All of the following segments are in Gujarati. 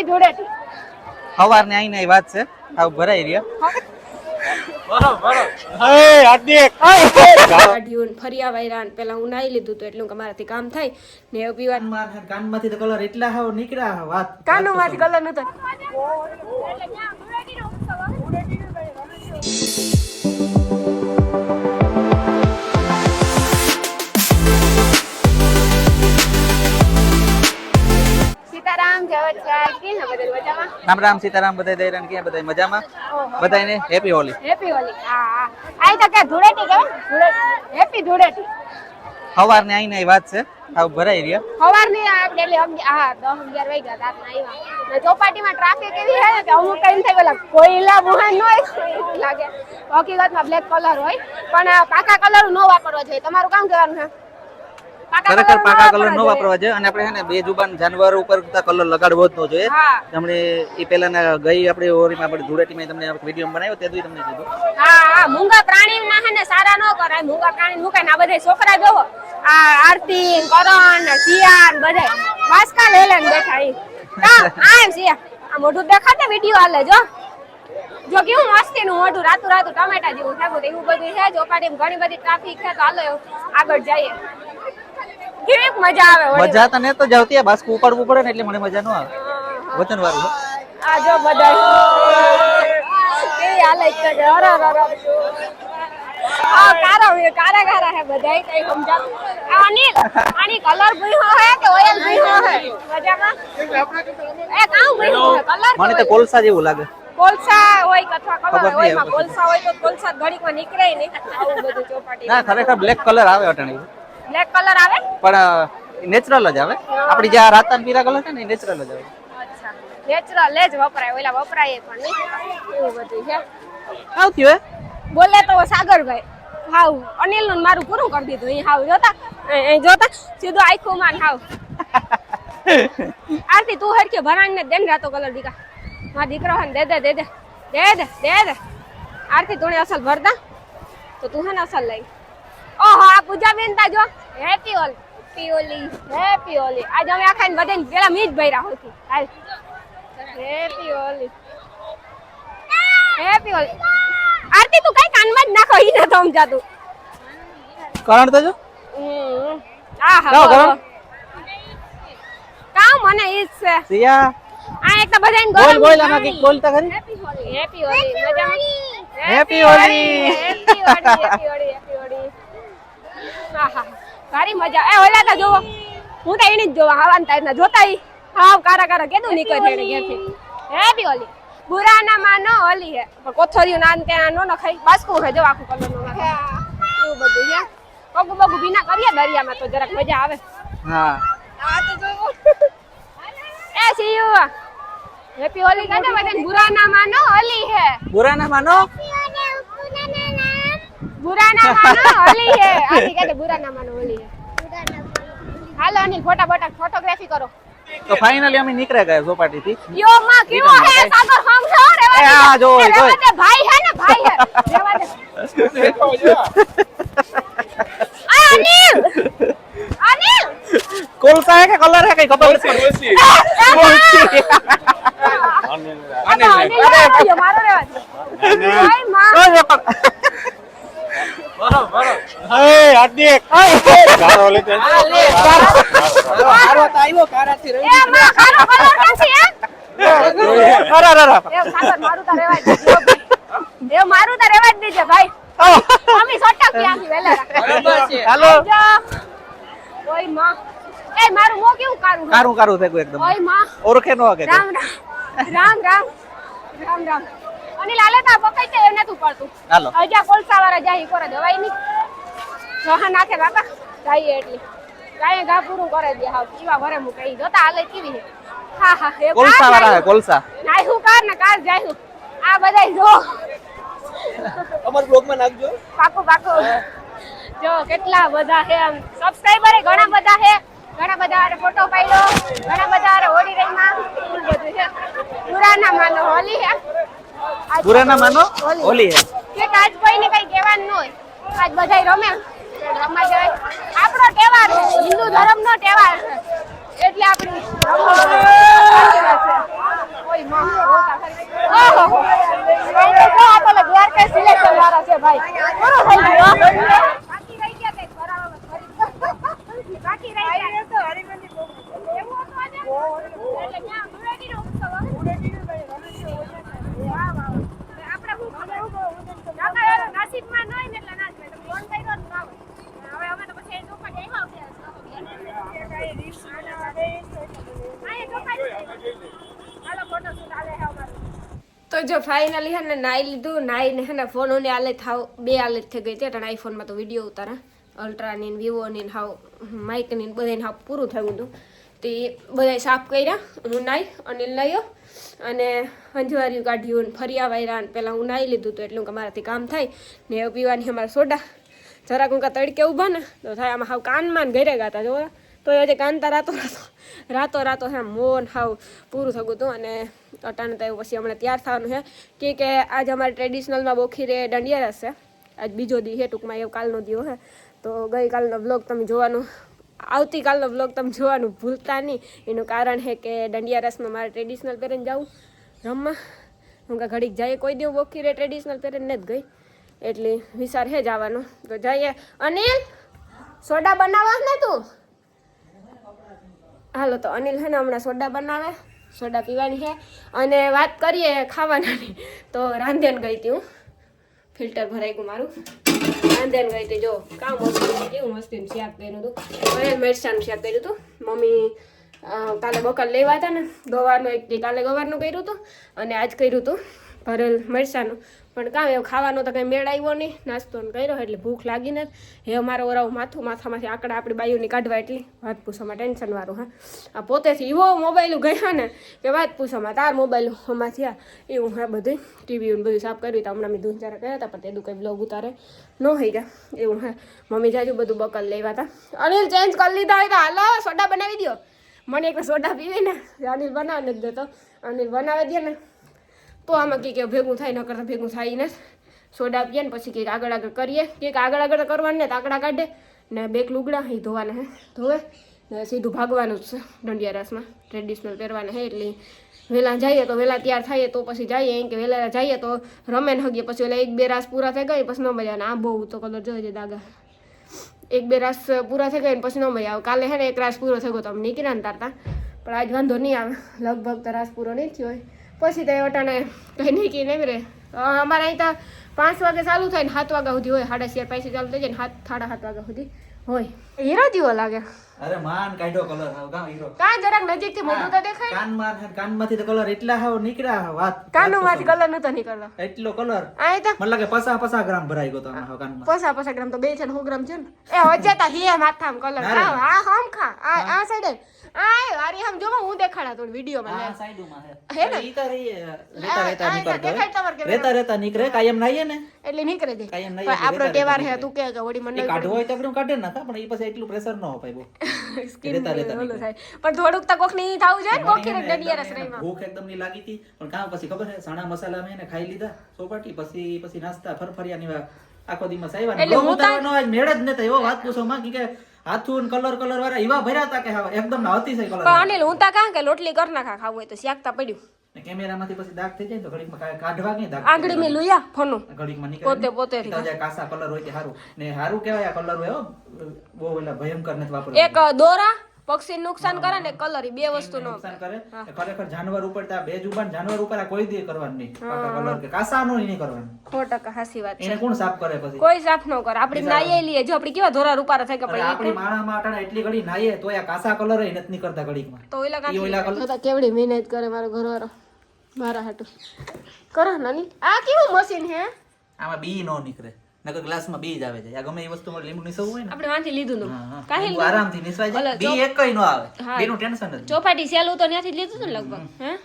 હેપી ધૂળેટી. સવારને આઈને વાત છે આવ ભરાઈ રહ્યા ફરિયા વાયરાન પેલા હું નાઈ લીધું તો એટલું મારાથી કામ થાય ને એવું પીવા કાનમાંથી તો કલર એટલા હાવ નીકળ્યા વાત કાનમાંથી કલર નતો. સીતારામ જય વચ્ચા કે ને બધા મજામાં. રામ રામ સીતારામ બધા દૈરાન કે બધા મજામાં. બધાને હેપી હોલી. હેપી હોલી. હા આઈ તો કે ધૂળેટી ધૂળેટી હેપી ધૂળેટી. સવારને આઈને વાત છે આવ ભરાઈ રહ્યા સવારની ડેલી 10-11 વાગ્યા રાતના આવ્યા ને ચોપાટીમાં ટ્રાફિક એવી છે ને કે અમુક ટાઈમ થઈ ગયેલા કોઈલા બુહાન ન હોય એવું લાગે. હકીકતમાં બ્લેક કલર હોય પણ પાકા કલર નો વાપરવા જોઈએ. તમારું કામ કરવાનું છે ખરેખર પાકા કલર નો વાપરવા જોઈએ અને આપણે હે ને બે જુબાન જાનવર ઉપર કલર લગાડવો જ ન જોઈએ. તમને ઈ પહેલાના ગઈ આપણે હોળીમાં આપણે ધૂળેટીમાં તમને વિડિયો બનાવ્યો તે દી તમને કીધું. હા મૂંગા પ્રાણીના હે ને સારા ન કરાય. મૂંગા પ્રાણી મુકાય ને આ બધા છોકરા જોવો આ આરતી કરણ સિયાન બધા વાસકા લેલેન બેઠા ઈ આમ સિયા આ મોઢું દેખાતે વિડિયો આલે જો કેવું મસ્તી નું મોઢું રાતું ટમેટા જેવું થાગું એવું બધું છે. ચોપાટીમાં ઘણી બધી ટ્રાફિક છે તો હાલો આગળ જઈએ. કેવી મજા આવે. મજા તો ને તો જાવતી બાસ્કુ ઉપાડવું પડે ને એટલે મને મજા ન આવે. વચન વાળું આ જો બધા કેવી હાલત છે. કારા હે બધાય કઈ સમજાતું. અનિલ આની કલર ભૂયો હે કે ઓઇલ ભૂયો હે મજામાં એ કાઉ ભૂયો હે કલર મને તો કોલસા જેવું લાગે. કોલસા હોય અથવા કલર હોય માં કોલસા હોય તો કોલસા ઘડીકમાં નીકળે ને આવું બધું ચોપાટી. ના ખરેખર બ્લેક કલર આવે અટણી. બ્લેક કલર આવે પણ નેચરલ જ આવે. આપડી જે આ રાતાન પીરા કલર છે ને નેચરલ જ આવે. અચ્છા નેચરલ જ વપરાય ઓલા વપરાય પણ નહીં એવું બધું છે. આવ થયું બોલે તો સાગરભાઈ હાવ અનિલ નું મારું પૂરું કરી દીધું. અહીં હાવ જોતા સીધું આખું માન હાવ. આરતી તું હરખી ભરાણ ને દેન રાતો કલર દીકા મારા દીકરો હે દે દે આરતી તું અસલ ભરતા તો તું હે ને અસલ લઈ. ઓહો આ પૂજા બેન તા જો હેપી હોલી આજ અમે આખાને બધાને પેલા મીજ ભર્યા હોતી. હાલ હેપી હોલી આરતી તું કઈ કાનમાં જ નાખો ઈ ન સમજાતું. કરણ તો જો કામ મને ઈ છે સિયા આ એક તો બધાને બોલ આમાં કી બોલતા ખરી. હેપી હોલી મજામાં. હેપી હોલી આહા સારી મજા. એ ઓલા તો જોવો હું તો એની જ જોવા હવાન તારના જોતા ઈ હાવ કારા કેદું નીકળે છે ઘેરથી. હેપી હોલી બુરા ના માનો હોલી હે પણ કોથળિયું નાન કે નો નખાય બાસ્કુ હે જો આખું કલર નો નાખે એવું બધું છે. પગુ ભીના કરીએ દરિયામાં તો જરાક મજા આવે. હા આ તો જોવો એ સીયુ હેપી હોલી કાને બધાને બુરા ના માનો હોલી હે. બુરા ના માનો હોલી હે. આથી કહે બુરા ના માનો હોલી હે. હાલો અનિલ ફોટોગ્રાફી કરો. તો ફાઇનલી અમે નીકળ્યા ગયા ચોપાટી થી. યો માં કેવો હે સાગર સમજો રેવા દે. આ જો ભાઈ હે ને ભાઈ હે રેવા દે. અનિલ કોલસા હે કે કલર હે કઈ ખબર નથી. અનિલ મારો રેવા દે. ભાઈ માં બરોબર હે આડી ગારો લે તે ગારો તો આવ્યો કારાથી રહી. એ માં ખાનો કલર કાસી હે અરે એ સાગર મારું તો રેવા જ દેજે ભાઈ. અમે સોટા ક્યાંથી વેલા બરાબર છે. હાલો ઓય માં એ મારું મો કેવું કારું થઈ ગયું એકદમ. ઓય માં ઓળખે નો કે રામ અને લાલે તા પકઈ તે એને તું પડતું. હાલો અજા કોલસા વાળા જાય કરે દવાઈ ની જોહા નાખે બાપા જાય એટલી કાય ગા પૂરું કરે દે હાવ ઈવા ઘરે મુકઈ જોતા હાલે કેવી હે. હા એ કોલસા વાળા હે કોલસા નાઈ હું કાર ને કાર જાય હું આ બધાય જો અમાર બ્લોગ માં નાખજો પાકો જો કેટલા બધા હે આમ સબસ્ક્રાઇબર ઘણા બધા હે ઘણા બધા આરે ફોટો પાડ્યો ઘણા બધા આરે હોળી રહી માં ફૂલ બધું છે. બુરા ના માનો હોલી હે કે આજ કોઈને કઈ કહેવાનું ન હોય. આજ બધાય રમે રમવા જાય. આપણો તહેવાર હિન્દુ ધર્મનો તહેવાર છે એટલે આપણી જો ફાઇનલી હે ને નાઈ લીધું, નાઈને હે ને ફોન ની હાલત થાવ બે હાલત થઈ ગઈ હતી. એટલે આઈફોનમાં તો વિડીયો ઉતારા અલ્ટ્રાની વિવોની હાવ માઇકની બધાને હાવ પૂરું થયું હતું. તે બધા સાફ કર્યા, હું નાઈ અનિલ નાયો અને હંજવારિયું કાઢ્યું ને ફરિયા વાયરા. પહેલાં હું નાઈ લીધું હતું એટલું કે મારાથી કામ થાય ને. હવે પીવાની અમારે સોડા જરાક ઊંકા તડકે ઊભા ને તો થાય આમાં હાવ કાનમાં ઘરે ગાતા જો તો હજી કાનતા રાતો હે મોન હાવ પૂરું થયું હતું. અને અટાણે તો પછી હમણાં તૈયાર થવાનું છે કે આજે અમારે ટ્રેડિશનલમાં બોખીરે દાંડિયા રસ છે. આજ બીજો દી છે ટૂંકમાં, એવું કાલનો દીવો છે. તો ગઈકાલનો બ્લોગ તમે જોવાનું, આવતીકાલનો બ્લોગ તમે જોવાનું ભૂલતા નહીં. એનું કારણ છે કે દાંડિયા રસમાં મારે ટ્રેડિશનલ પહેરીને જાઉં રમવા. હું કાં ઘડીક જઈએ, કોઈ દિવસ બોખીરે ટ્રેડિશનલ પહેરીને નથી ગઈ એટલે વિચાર છે જવાનો. તો જઈએ. અનિલ સોડા બનાવવા ને તું? હાલો તો અનિલ છે ને હમણાં સોડા બનાવે, સોડા પીવાની છે. અને વાત કરીએ ખાવાનાની તો રાંધેન ગઈ હતી હું, ફિલ્ટર ભરાઈ ગયું મારું. રાંધેન ગઈ હતી જો કામ મસ્તી કેવું મસ્તીનું શાક કર્યું હતું, ભરેલ મરચાંનું શાક કર્યું હતું. મમ્મી કાલે બકર લેવા હતા ને ગવારનું, એક કાલે ગવારનું કર્યું હતું અને આજ કર્યું હતું ભરેલ મરચાંનું. પણ કામ એવું ખાવાનો તો કંઈ મેળ આવ્યો નહીં, નાસ્તો કર્યો એટલે ભૂખ લાગી નથી. હે મારો ઓરાવું માથામાંથી આંકડા આપણી બાયુની કાઢવા એટલી વાત પૂછવામાં ટેન્શનવાળું. હા આ પોતેથી એવો મોબાઈલ ગયા ને કે વાત પૂછવામાં તાર મોબાઈલ હમણાં થયા એવું. હા બધું ટીવી બધું સાફ કર્યું તો હમણાં મેં ધૂંચારા કર્યા હતા પણ તેનું કંઈ બ્લોગ ઉતારે ન થઈ ગયા એવું. હા મમ્મી જાજુ બધું બકલ લેવા હતા. અનિલ ચેન્જ કરી લીધા હોય તો હાલો સોડા બનાવી દો. મને એક સોડા પીવી ને અનિલ બનાવી નથી દેતો. અનિલ બનાવી દે ને તો આમાં કંઈક ભેગું થાય, ન કરતાં ભેગું થાય ને. સોડા પીએ ને પછી કંઈક આગળ કરીએ, કંઈક આગળ કરવાનું ને તાકડા કાઢે ને બેક લુગડા એ ધોવાના હે, ધોવે ને સીધું ભાગવાનું જ છે દાંડિયા રસમાં. ટ્રેડિશનલ પહેરવાના હે એટલે વહેલા જઈએ તો વહેલા તૈયાર થઈએ તો પછી જઈએ. એમ કે વહેલા જઈએ તો રમે ને હગીએ પછી ઓલા એક બે રાસ પૂરા થઈ ગઈ પછી ન મજા આવે. આ બહુ તો કલર જોઈએ દાગા, એક બે રાસ પૂરા થઈ ગઈ ને પછી ન મજા આવે. કાલે હે ને એક રાસ પૂરો થઈ ગયો તો અમે નીકળ્યા ને તારતા, પણ આજ વાંધો નહીં આવે. લગભગ તો રાસ પૂરો નહીં થયો હોય પછી તો અટાણે કંઈ નીકળી નહીં રહે. અમારે અહીં તો 5 વાગે ચાલુ થાય ને 7 વાગ્યા સુધી હોય. 4:30 પૈસે ચાલુ થઈ જાય ને 7:30 વાગ્યા સુધી હોય. હીરો જેવો લાગે. અરે માન કાઢ્યો કલર હાવ કામ હીરો. કાં જરાક નજીકથી મોઢું તો દેખાય. કાનમાંથી તો કલર એટલા હાવ નીકળ્યા વાત. કાનમાંથી કલર નતો નીકળતો. એટલો કલર આ તો મને લાગે 50 ગ્રામ ભરાઈ ગયો તો આમાં કાનમાં. 50 ગ્રામ તો 2 છે ને 100 ગ્રામ છે ને. એ હજાતા હે માથામાં કલર. આ હમ ખા આ સાઈડે આ આરી હમ જોવા હું દેખાડા તો વિડિયોમાં લે. આ સાઈડમાં હે ને ઈ તારી રેતા નીકળે કાયમ નાઈએ ને એટલે નીકળે દે. કાયમ નાઈએ પણ આપણો તહેવાર હે તું કે વડી મને કાઢવો હોય તો એકદમ કાઢે ના પણ ઈ પછી એટલું પ્રેશર ન અપાય બહુ. પણ થોડુંક તો કોક ની થાવું જોઈએ ને કોકી રે દાંડિયા રસ રહીમાં. ભૂખ એકદમ ની લાગી હતી પણ કામ પછી ખબર છે સાણા મસાલા મેં ખાઈ લીધા સોપાટી પછી નાસ્તા ફરફરિયા ની આખો દિવસ આવ્યા ને હું ઉતારવાનો આજ મેળ જ નતો. એવો વાત પૂછો માં કે હાથું કલર વાળા એવા ભર્યા હતા કે એકદમ અતિશય કલર. પણ અનિલ હું તા કાં કે લોટલી કર નાખા ખાવું હોય તો શાકતા પડ્યું ને કેમેરામાંથી પછી દાગ થઈ જાય તો ઘડીકમાં કાઢવા કે દાગ આંગળી મે લુયા ફોનું ઘડીકમાં નીકળે પોતે તો કાસા કલર હોય કે હારું ને હારું કહેવાય. આ કલર હોય બહુ એટલે ભયંકર નથી વાપરવું. એક દોરા પક્ષી નુકસાન કરે ને કલર બે વસ્તુ નો નુકસાન કરે. ખરેખર જાનવર ઉપર બે જુબાન જાનવર ઉપર આ કોઈ દી કરવાનું નહીં. કલર કે કાસા નો નહીં કરવાનું. 100% હાસી વાત છે. એને કોણ સાફ કરે પછી? કોઈ સાફ ન કરે. આપડી નાઈએ લીએ જો આપડી કેવા ધોરા રૂપારા થાય કે આપડી માણામાં અટાણે એટલી ઘડી નાઈએ તો આ કાસા કલર ય નથી કરતા ઘડીકમાં. તો ઓલા કલર કેવડી મહેનત કરે મારો ઘરવાળો મારા હાટુ કરો નાની. આ કેવું મશીન હે? આમાં બી નો નીકળે નકર ગ્લાસમાં બી જ આવે છે. આ ગમે એ વસ્તુમાં લીંબુ નિસવવું હોય ને આપણે વાંથી લીધું નું કાહી આરામથી નિસવાય જાય. બી એકય નો આવે. બેનું ટેન્શન જ. ચોપાટી સેલું તો ત્યાંથી લીધું ને લગભગ હે.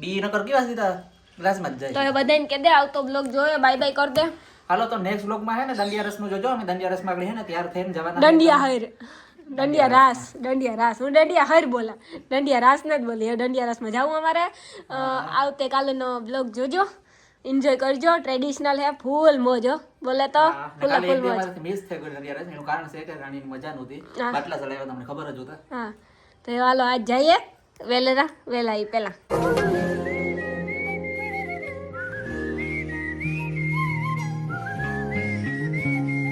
બી નકર કેવા સીધા ગ્લાસમાં જ જાય. તો એ બધાને કે દે આવતો બ્લોગ જોયો બાય બાય કર દે. હાલો તો નેક્સ્ટ બ્લોગમાં હે ને દાંડિયા રસ નું જોજો. અમે દાંડિયા રસમાં આગળ હે ને તૈયાર થઈને જવાના. દાંડિયા હર દાંડિયા રાસ હું દાંડિયા હર બોલા દાંડિયા રાસ ન જ બોલી. દાંડિયા રાસમાં જાવું અમારે. આવતે કાલનો બ્લોગ જોજો, એન્જોય કરજો. ટ્રેડિશનલ હે ફૂલ મોજો બોલે તો ફૂલ મોજ. મિસ થઈ ગયું દાંડિયા રસ. એનું કારણ છે કે રાણીની મજા નહોતી. બાટલા ચડાવ્યા તમને ખબર જ હતા. હા તો હાલો આજ જઈએ વેલા પેલા